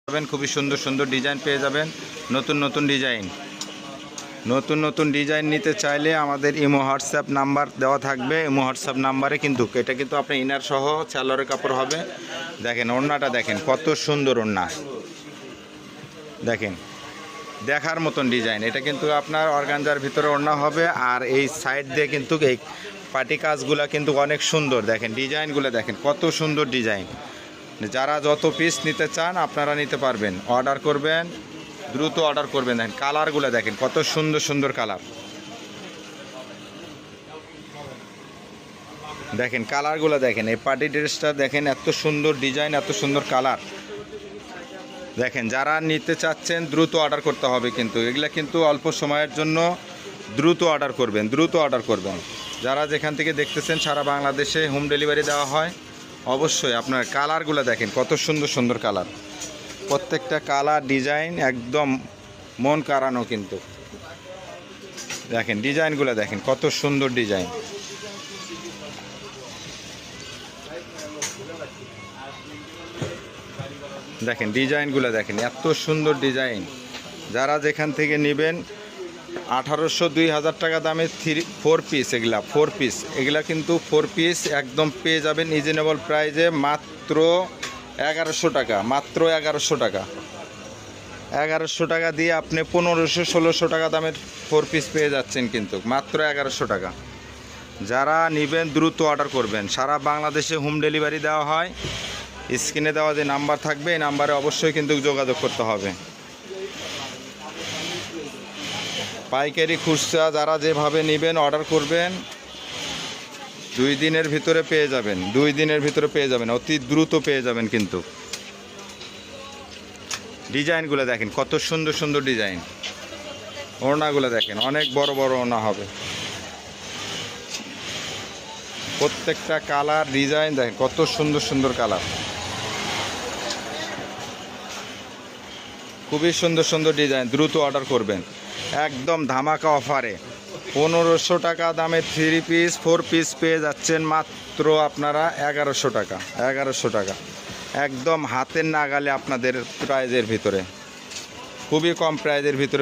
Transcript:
পাবেন, খুবই সুন্দর সুন্দর ডিজাইন পেয়ে যাবেন, নতুন নতুন ডিজাইন। নতুন নতুন ডিজাইন নিতে চাইলে আমাদের ইমো হোয়াটসঅ্যাপ নাম্বার দেওয়া থাকবে। ইমো হোয়াটসঅ্যাপ নাম্বারে কিন্তু এটা কিন্তু আপনার ইনার সহ সালোয়ারের কাপড় হবে। দেখেন ওড়নাটা দেখেন কত সুন্দর ওড়না, দেখেন দেখার মতন ডিজাইন। এটা কিন্তু আপনার অর্গানজার ভিতরে ওড়না হবে, আর এই সাইড দিয়ে কিন্তু এই পাটি কাজগুলো কিন্তু অনেক সুন্দর। দেখেন ডিজাইনগুলো দেখেন কত সুন্দর ডিজাইন। যারা যত পিস নিতে চান আপনারা নিতে পারবেন, অর্ডার করবেন, দ্রুত অর্ডার করবেন। দেখেন কালারগুলো দেখেন কত সুন্দর সুন্দর কালার, দেখেন কালারগুলো দেখেন। এই পার্টি ড্রেসটা দেখেন এত সুন্দর ডিজাইন, এত সুন্দর কালার। দেখেন যারা নিতে চাচ্ছেন দ্রুত অর্ডার করতে হবে, কিন্তু এগুলা কিন্তু অল্প সময়ের জন্য, দ্রুত অর্ডার করবেন, দ্রুত অর্ডার করবেন। যারা যেখান থেকে দেখতেছেন সারা বাংলাদেশে হোম ডেলিভারি দেওয়া হয়। অবশ্যই আপনার কালারগুলো দেখেন কত সুন্দর সুন্দর কালার, প্রত্যেকটা কালার ডিজাইন একদম মন কাড়ানো। কিন্তু দেখেন ডিজাইনগুলো দেখেন কত সুন্দর ডিজাইন। দেখেন ডিজাইনগুলো দেখেন এত সুন্দর ডিজাইন। যারা যেখান থেকে নেবেন 1800 2000 টাকা দামে 4 পিস, এগুলা 4 পিস, এগুলা কিন্তু 4 পিস একদম পেয়ে যাবেন রিজনেবল প্রাইজে মাত্র 1100 টাকা, মাত্র 1100 টাকা। 1100 টাকা দিয়ে আপনি 1500 1600 টাকা দামের 4 পিস পেয়ে যাচ্ছেন কিন্তু মাত্র 1100 টাকা। যারা নেবেন দ্রুত অর্ডার করবেন, সারা বাংলাদেশে হোম ডেলিভারি দেওয়া হয়। স্ক্রিনে দেওয়া যে নাম্বার থাকবে এই নাম্বারে অবশ্যই কিন্তু যোগাযোগ করতে হবে। পাইকারি খুচরা যারা যেভাবে নেবেন অর্ডার করবেন, 2 দিনের ভিতরে পেয়ে যাবেন, 2 দিনের ভিতরে পেয়ে যাবেন, অতি দ্রুত পেয়ে যাবেন। কিন্তু ডিজাইনগুলো দেখেন কত সুন্দর সুন্দর ডিজাইন। ওড়নাগুলো দেখেন অনেক বড় বড় ওড়না হবে, প্রত্যেকটা কালার ডিজাইন দেখেন কত সুন্দর সুন্দর কালার, খুবই সুন্দর সুন্দর ডিজাইন। দ্রুত অর্ডার করবেন, একদম ধামাকা অফারে 1500 টাকা দামে 3 পিস 4 পিস পেয়ে যাচ্ছেন মাত্র আপনারা 1100 টাকা, 1100 টাকা একদম হাতের নাগালে আপনাদের প্রাইজের ভিতরে, খুবই কম প্রাইজের ভিতরে